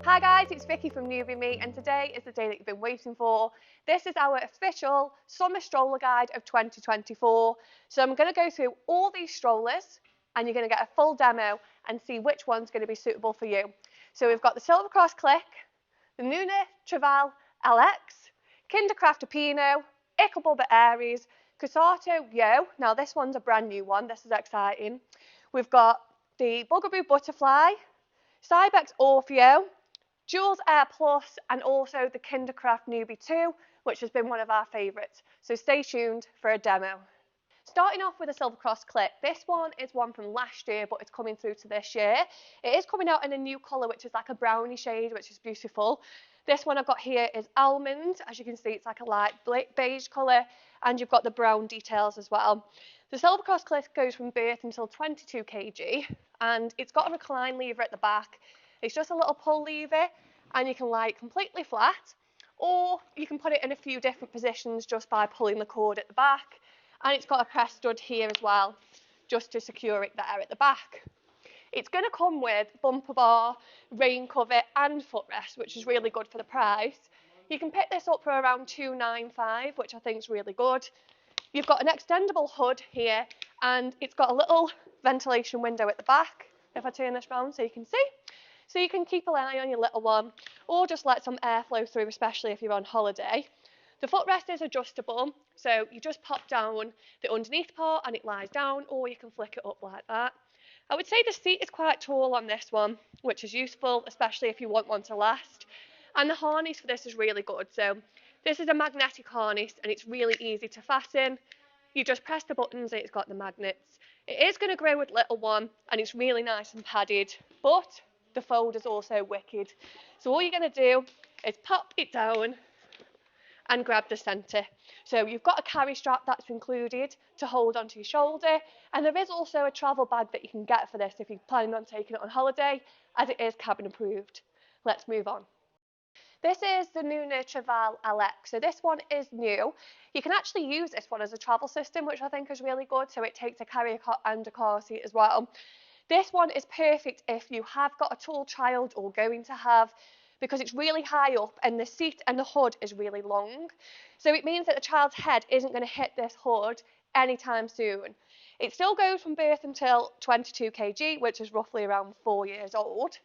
Hi guys, it's Vicky from Nubi, and today is the day that you've been waiting for. This is our official summer stroller guide of 2024. So I'm going to go through all these strollers and you're going to get a full demo and see which one's going to be suitable for you. So we've got the Clic, the Nuna TRVL LX, Kinderkraft Apino, Ickle Aries, Cosatto Yo. Now this one's a brand new one, this is exciting. We've got the Bugaboo Butterfly, Cybex Orfeo, Joolz Aer Plus, and also the Kinderkraft Nubi 2, which has been one of our favourites. So stay tuned for a demo. Starting off with the Clic, this one is one from last year, but it's coming through to this year. It is coming out in a new colour, which is like a brownie shade, which is beautiful. This one I've got here is almond. As you can see, it's like a light beige colour, and you've got the brown details as well. The Clic goes from birth until 22 kg, and it's got a recline lever at the back. It's just a little pull lever, and you can lie it completely flat, or you can put it in a few different positions just by pulling the cord at the back. And it's got a press stud here as well, just to secure it there at the back. It's going to come with bumper bar, rain cover and footrest, which is really good for the price. You can pick this up for around £295, which I think is really good. You've got an extendable hood here, and it's got a little ventilation window at the back, if I turn this round so you can see. So you can keep an eye on your little one, or just let some airflow through, especially if you're on holiday. The footrest is adjustable, so you just pop down the underneath part and it lies down, or you can flick it up like that. I would say the seat is quite tall on this one, which is useful, especially if you want one to last. And the harness for this is really good. So this is a magnetic harness and it's really easy to fasten. You just press the buttons and it's got the magnets. It is going to grow with little one and it's really nice and padded, but the fold is also wicked. So all you're going to do is pop it down and grab the centre. So you've got a carry strap that's included to hold onto your shoulder, and there is also a travel bag that you can get for this if you're planning on taking it on holiday, as it is cabin approved. Let's move on. This is the Nuna TRVL LX. So this one is new. You can actually use this one as a travel system, which I think is really good. So it takes a carrier cot and a car seat as well. This one is perfect if you have got a tall child or going to have, because it's really high up and the seat and the hood is really long. So it means that the child's head isn't going to hit this hood anytime soon. It still goes from birth until 22 kg, which is roughly around 4 years old.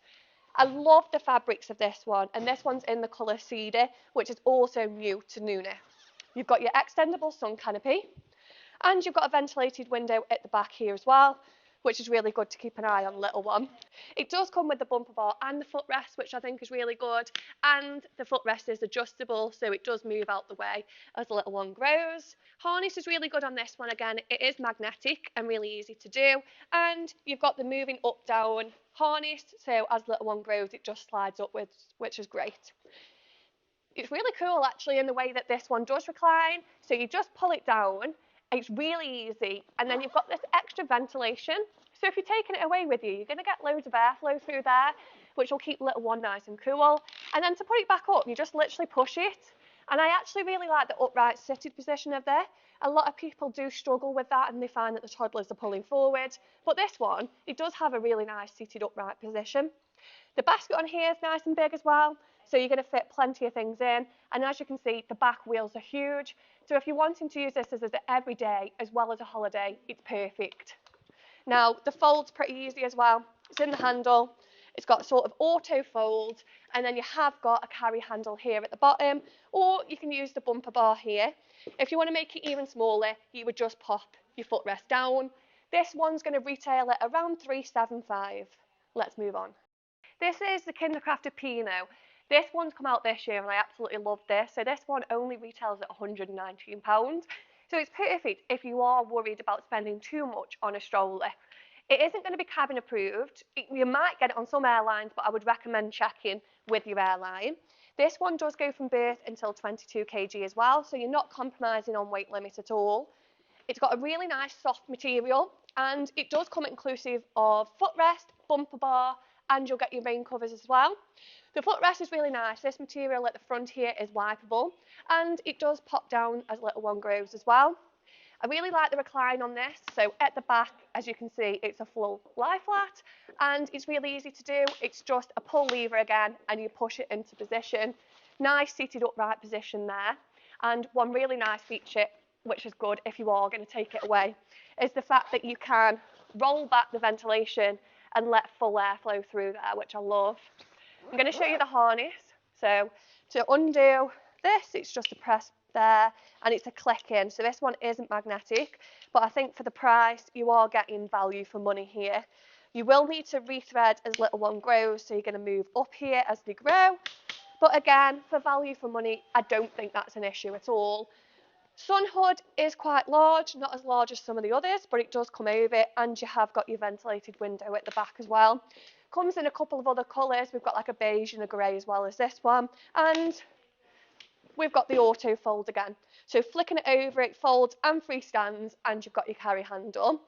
I love the fabrics of this one, and this one's in the colour cedar, which is also new to Nuna. You've got your extendable sun canopy, and you've got a ventilated window at the back here as well, which is really good to keep an eye on little one. It does come with the bumper bar and the footrest, which I think is really good, and the footrest is adjustable, so it does move out the way as the little one grows. Harness is really good on this one. Again, it is magnetic and really easy to do, and you've got the moving up down harness, so as the little one grows it just slides upwards, which is great. It's really cool actually in the way that this one does recline, so you just pull it down. It's really easy, and then you've got this extra ventilation, so if you're taking it away with you, you're going to get loads of airflow through there, which will keep little one nice and cool. And then to put it back up, you just literally push it, and I actually really like the upright seated position of this. A lot of people do struggle with that and they find that the toddlers are pulling forward, but this one, it does have a really nice seated upright position. The basket on here is nice and big as well, so you're going to fit plenty of things in, and as you can see, the back wheels are huge, so if you're wanting to use this as an everyday as well as a holiday, it's perfect. Now, the fold's pretty easy as well. It's in the handle, it's got sort of auto fold, and then you have got a carry handle here at the bottom, or you can use the bumper bar here. If you want to make it even smaller, you would just pop your footrest down. This one's going to retail at around £375. Let's move on. This is the Kinderkraft Apino. This one's come out this year and I absolutely love this. So this one only retails at £119. So it's perfect if you are worried about spending too much on a stroller. It isn't going to be cabin approved. You might get it on some airlines, but I would recommend checking with your airline. This one does go from birth until 22 kg as well, so you're not compromising on weight limit at all. It's got a really nice soft material, and it does come inclusive of footrest, bumper bar, and you'll get your rain covers as well. The footrest is really nice. This material at the front here is wipeable, and it does pop down as little one grows as well. I really like the recline on this. So at the back, as you can see, it's a full lie flat and it's really easy to do. It's just a pull lever again and you push it into position. Nice seated upright position there. And one really nice feature, which is good if you are going to take it away, is the fact that you can roll back the ventilation and let full airflow through there, which I love. I'm going to show you the harness. So to undo this, it's just a press there and it's a click in. So this one isn't magnetic, but I think for the price, you are getting value for money here. You will need to rethread as little one grows, so you're going to move up here as they grow. But again, for value for money, I don't think that's an issue at all. Sun hood is quite large, not as large as some of the others, but it does come over and you have got your ventilated window at the back as well. Comes in a couple of other colours. We've got like a beige and a grey as well as this one. And we've got the auto fold again. So flicking it over, it folds and freestands and you've got your carry handle.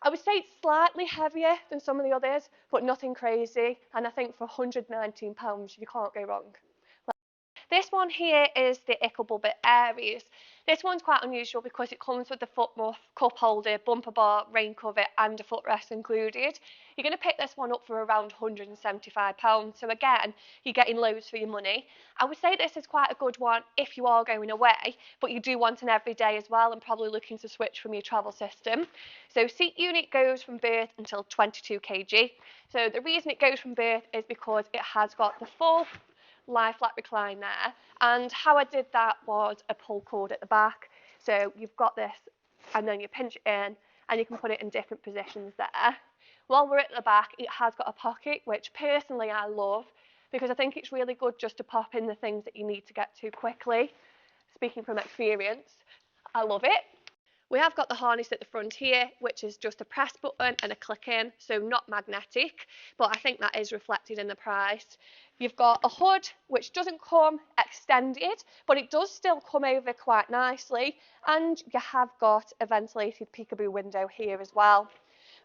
I would say it's slightly heavier than some of the others, but nothing crazy. And I think for £119, you can't go wrong. This one here is the Ickle Bubba Aries. This one's quite unusual because it comes with the foot muff, cup holder, bumper bar, rain cover and a footrest included. You're going to pick this one up for around £175. So again, you're getting loads for your money. I would say this is quite a good one if you are going away, but you do want an everyday as well and probably looking to switch from your travel system. So seat unit goes from birth until 22 kg. So the reason it goes from birth is because it has got the full lie flat recline there, and how I did that was a pull cord at the back. So you've got this and then you pinch it in and you can put it in different positions there. While we're at the back, it has got a pocket, which personally I love because I think it's really good just to pop in the things that you need to get to quickly. Speaking from experience, I love it. We have got the harness at the front here, which is just a press button and a click in, so not magnetic, but I think that is reflected in the price. You've got a hood, which doesn't come extended, but it does still come over quite nicely, and you have got a ventilated peekaboo window here as well.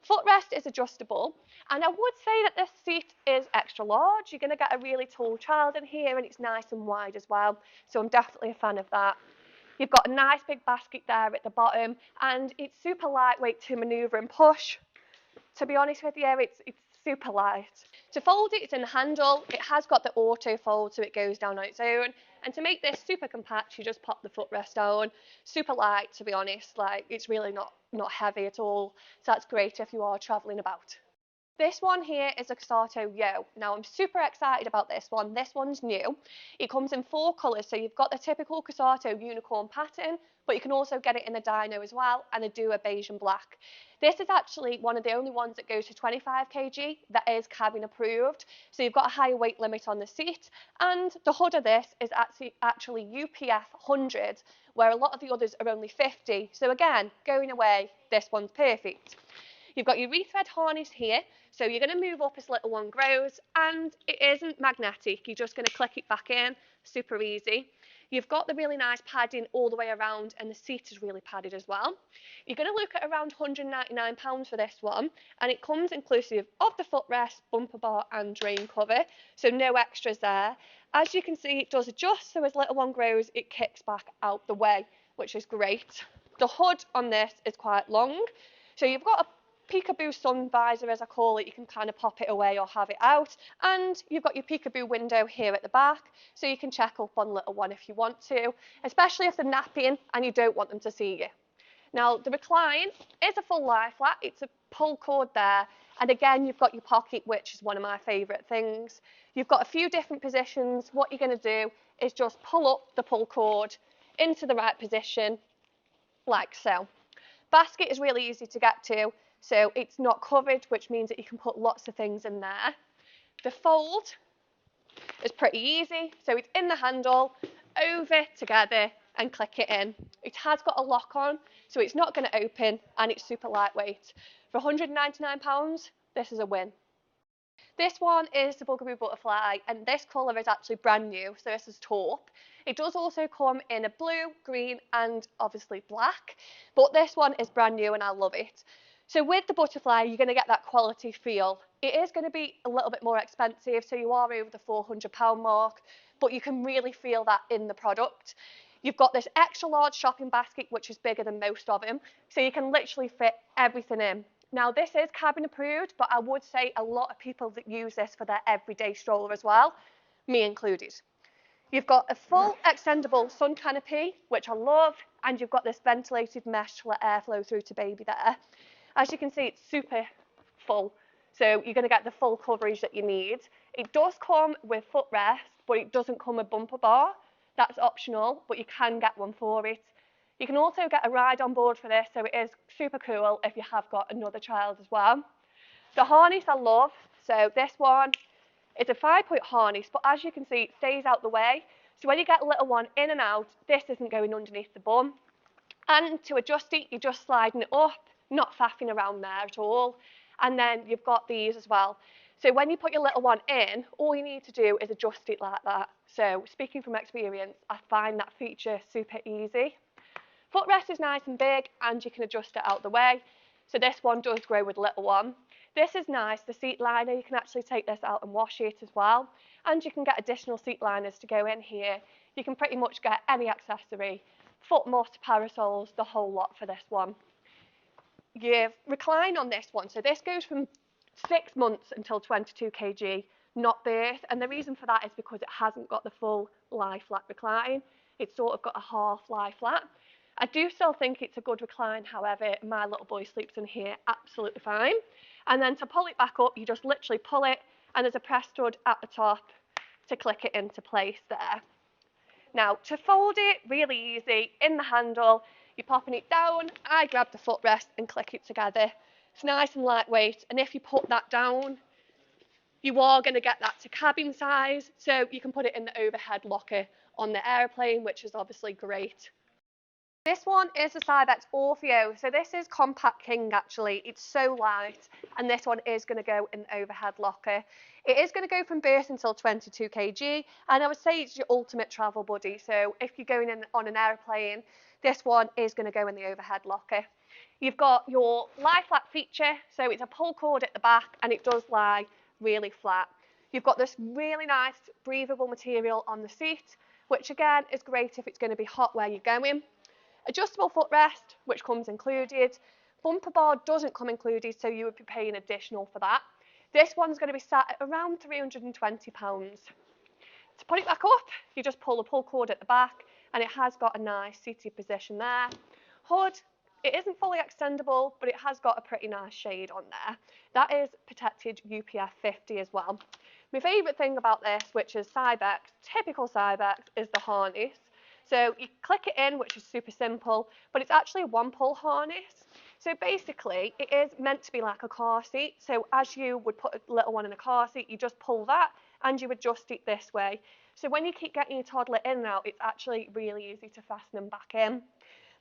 Footrest is adjustable, and I would say that this seat is extra large. You're going to get a really tall child in here, and it's nice and wide as well, so I'm definitely a fan of that. You've got a nice big basket there at the bottom and it's super lightweight to manoeuvre and push. To be honest with you, it's super light. To fold it, it's in the handle. It has got the auto fold so it goes down on its own. And to make this super compact, you just pop the footrest down. Super light, to be honest. Like, it's really not heavy at all. So that's great if you are travelling about. This one here is a Cosatto Yo. Now I'm super excited about this one. This one's new. It comes in 4 colours, so you've got the typical Cosatto unicorn pattern, but you can also get it in a dino as well, and a duo beige and black. This is actually one of the only ones that goes to 25 kg that is cabin approved, so you've got a higher weight limit on the seat, and the hood of this is actually UPF 100, where a lot of the others are only 50. So again, going away, this one's perfect. You've got your rethread harness here, so you're going to move up as little one grows, and it isn't magnetic. You're just going to click it back in, super easy. You've got the really nice padding all the way around, and the seat is really padded as well. You're going to look at around £199 for this one, and it comes inclusive of the footrest, bumper bar and rain cover, so no extras there. As you can see, it does adjust, so as little one grows, it kicks back out the way, which is great. The hood on this is quite long, so you've got a peekaboo sun visor, as I call it. You can kind of pop it away or have it out, and you've got your peekaboo window here at the back, so you can check up on little one if you want to, especially if they're napping and you don't want them to see you. Now the recline is a full lie flat. It's a pull cord there, and again you've got your pocket, which is one of my favourite things. You've got a few different positions. What you're going to do is just pull up the pull cord into the right position like so. Basket is really easy to get to, so it's not covered, which means that you can put lots of things in there. The fold is pretty easy, so it's in the handle, over together and click it in. It has got a lock on, so it's not going to open, and it's super lightweight. For £199, this is a win. This one is the Bugaboo Butterfly, and this colour is actually brand new, so this is taupe. It does also come in a blue, green and obviously black, but this one is brand new and I love it. So with the Butterfly, you're going to get that quality feel. It is going to be a little bit more expensive, so you are over the £400 mark, but you can really feel that in the product. You've got this extra large shopping basket, which is bigger than most of them, so you can literally fit everything in. Now, this is cabin approved, but I would say a lot of people that use this for their everyday stroller as well, me included. You've got a full extendable sun canopy, which I love, and you've got this ventilated mesh to let airflow through to baby there. As you can see, it's super full, so you're going to get the full coverage that you need. It does come with footrest, but it doesn't come with bumper bar. That's optional, but you can get one for it. You can also get a ride on board for this, so it is super cool if you have got another child as well. The harness I love, so this one, it's a 5-point harness, but as you can see, it stays out the way. So when you get a little one in and out, this isn't going underneath the bum. And to adjust it, you're just sliding it up, not faffing around there at all. And then you've got these as well. So when you put your little one in, all you need to do is adjust it like that. So speaking from experience, I find that feature super easy. Footrest is nice and big, and you can adjust it out the way. So this one does grow with little one. This is nice, the seat liner, you can actually take this out and wash it as well. And you can get additional seat liners to go in here. You can pretty much get any accessory, foot must, parasols, the whole lot for this one. You recline on this one, so this goes from 6 months until 22 kg, not birth. And the reason for that is because it hasn't got the full lie flat recline. It's sort of got a half lie flat. I do still think it's a good recline, however, my little boy sleeps in here absolutely fine. And then to pull it back up, you just literally pull it, and there's a press stud at the top to click it into place there. Now, to fold it, really easy, in the handle, you're popping it down, I grab the footrest and click it together. It's nice and lightweight, and if you put that down, you are going to get that to cabin size, so you can put it in the overhead locker on the airplane, which is obviously great. This one is the Cybex Orfeo, so this is Compact King actually, it's so light, and this one is going to go in the overhead locker. It is going to go from birth until 22 kg, and I would say it's your ultimate travel buddy, so if you're going in on an airplane, this one is going to go in the overhead locker. You've got your lie flat feature, so it's a pull cord at the back, and it does lie really flat. You've got this really nice breathable material on the seat, which again is great if it's going to be hot where you're going. Adjustable footrest, which comes included. Bumper bar doesn't come included, so you would be paying additional for that. This one's going to be sat at around £320. To put it back up, you just pull the pull cord at the back, and it has got a nice seated position there. Hood, it isn't fully extendable, but it has got a pretty nice shade on there. That is protected UPF 50 as well. My favourite thing about this, which is Cybex, typical Cybex, is the harness. So you click it in, which is super simple, but it's actually a one-pull harness. So basically, it is meant to be like a car seat. So as you would put a little one in a car seat, you just pull that and you adjust it this way. So when you keep getting your toddler in and out, it's actually really easy to fasten them back in.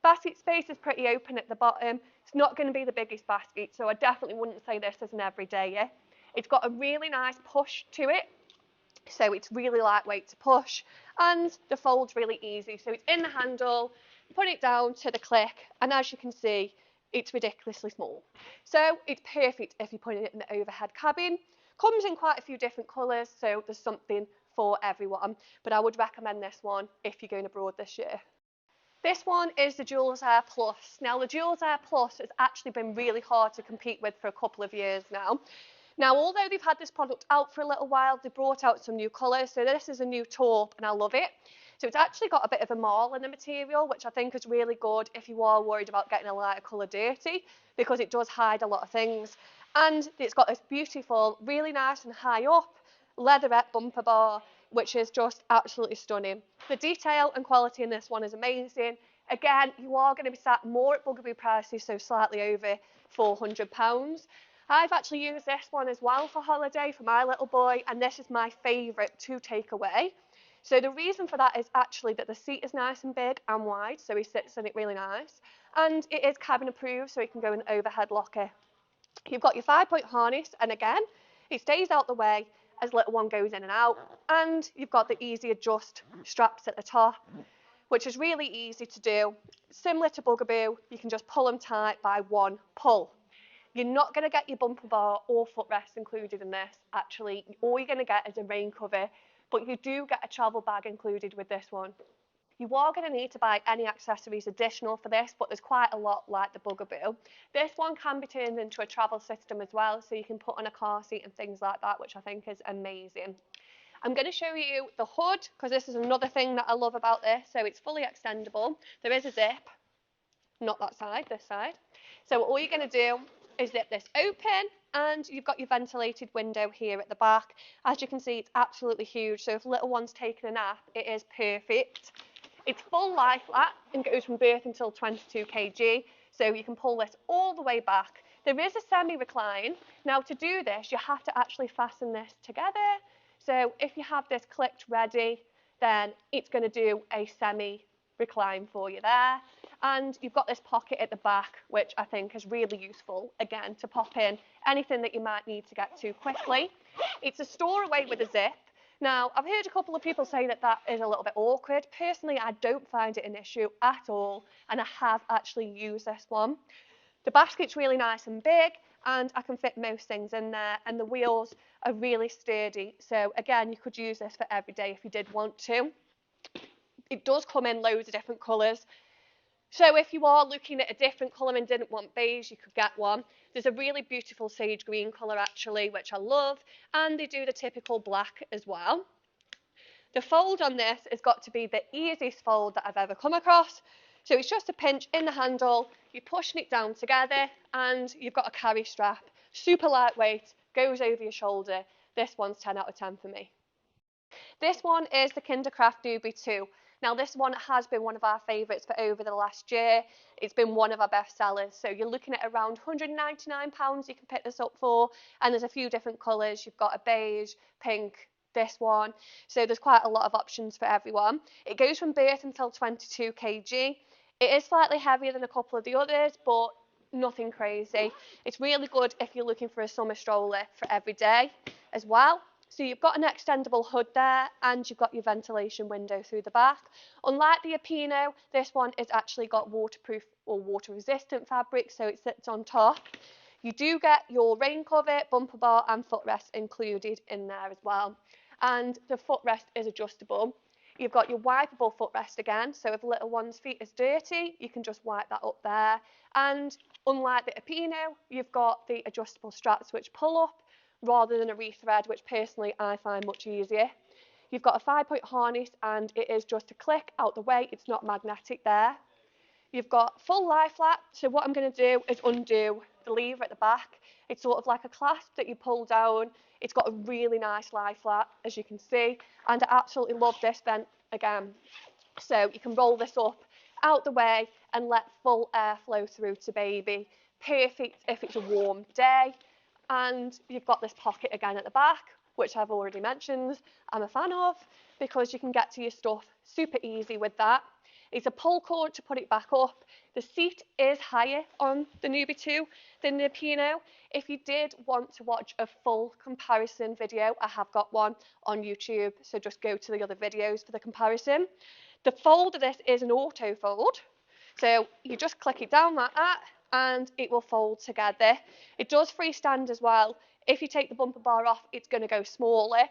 Basket space is pretty open at the bottom. It's not going to be the biggest basket, so I definitely wouldn't say this as an everydayer. It's got a really nice push to it. So it's really lightweight to push, and the fold's really easy. So it's in the handle, put it down to the click, and as you can see, it's ridiculously small. So it's perfect if you're putting it in the overhead cabin. Comes in quite a few different colours, so there's something for everyone. But I would recommend this one if you're going abroad this year. This one is the Joolz Aer Plus. Now, the Joolz Aer Plus has actually been really hard to compete with for a couple of years now. Now, although they've had this product out for a little while, they brought out some new colours. So this is a new taupe, and I love it. So it's actually got a bit of a marl in the material, which I think is really good if you are worried about getting a lighter colour dirty, because it does hide a lot of things. And it's got this beautiful, really nice and high up leatherette bumper bar, which is just absolutely stunning. The detail and quality in this one is amazing. Again, you are going to be sat more at Bugaboo prices, so slightly over £400. I've actually used this one as well for holiday for my little boy, and this is my favourite to take away. So the reason for that is actually that the seat is nice and big and wide, so he sits in it really nice, and it is cabin approved, so he can go in the overhead locker. You've got your 5-point harness, and again, it stays out the way as little one goes in and out, and you've got the easy adjust straps at the top, which is really easy to do. Similar to Bugaboo, you can just pull them tight by one pull. You're not going to get your bumper bar or footrest included in this. Actually, all you're going to get is a rain cover, but you do get a travel bag included with this one. You are going to need to buy any accessories additional for this, but there's quite a lot like the Bugaboo. This one can be turned into a travel system as well, so you can put on a car seat and things like that, which I think is amazing. I'm going to show you the hood, because this is another thing that I love about this. So it's fully extendable. There is a zip, not that side, this side. So all you're going to do is zip this open, and you've got your ventilated window here at the back. As you can see, it's absolutely huge, so if little one's taking a nap, it is perfect. It's full lie flat and goes from birth until 22 kg, so you can pull this all the way back. There is a semi-recline. Now to do this, you have to actually fasten this together. So if you have this clicked ready, then it's going to do a semi-recline for you there. And you've got this pocket at the back, which I think is really useful, again, to pop in anything that you might need to get to quickly. It's a store away with a zip. Now, I've heard a couple of people say that that is a little bit awkward. Personally, I don't find it an issue at all, and I have actually used this one. The basket's really nice and big, and I can fit most things in there, and the wheels are really sturdy. So again, you could use this for every day if you did want to. It does come in loads of different colours. So if you are looking at a different colour and didn't want beige, you could get one. There's a really beautiful sage green colour actually, which I love, and they do the typical black as well. The fold on this has got to be the easiest fold that I've ever come across. So it's just a pinch in the handle, you're pushing it down together, and you've got a carry strap. Super lightweight, goes over your shoulder. This one's 10 out of 10 for me. This one is the Kinderkraft Nubi 2. Now this one has been one of our favourites for over the last year. It's been one of our best sellers. So you're looking at around £199 you can pick this up for. And there's a few different colours. You've got a beige, pink, this one. So there's quite a lot of options for everyone. It goes from birth until 22 kg. It is slightly heavier than a couple of the others, but nothing crazy. It's really good if you're looking for a summer stroller for every day as well. So you've got an extendable hood there, and you've got your ventilation window through the back. Unlike the Apino, this one has actually got waterproof or water resistant fabric, so it sits on top. You do get your rain cover, bumper bar and footrest included in there as well. And the footrest is adjustable. You've got your wipeable footrest again, so if little one's feet is dirty, you can just wipe that up there. And unlike the Apino, you've got the adjustable straps which pull up, rather than a rethread, which personally I find much easier. You've got a 5-point harness, and it is just a click out the way, it's not magnetic there. You've got full lie flat, so what I'm going to do is undo the lever at the back. It's sort of like a clasp that you pull down. It's got a really nice lie flat, as you can see, and I absolutely love this vent again. So you can roll this up out the way and let full air flow through to baby. Perfect if it's a warm day. And you've got this pocket again at the back, which I've already mentioned I'm a fan of, because you can get to your stuff super easy with that. It's a pull cord to put it back up. The seat is higher on the Nubi 2 than the Apino. If you did want to watch a full comparison video, I have got one on YouTube, so just go to the other videos for the comparison. The fold of this is an auto fold, so you just click it down like that, and it will fold together. It does freestand as well. If you take the bumper bar off, it's going to go smaller.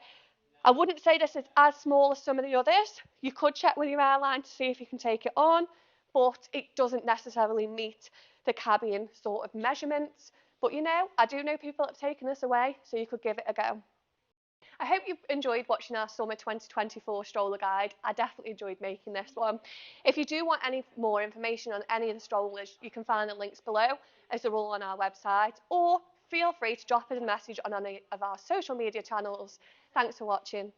I wouldn't say this is as small as some of the others. You could check with your airline to see if you can take it on, but it doesn't necessarily meet the cabin sort of measurements. But you know, I do know people have taken this away, so you could give it a go. I hope you enjoyed watching our Summer 2024 stroller guide. I definitely enjoyed making this one. If you do want any more information on any of the strollers, you can find the links below, as they're all on our website, or feel free to drop us a message on any of our social media channels. Thanks for watching.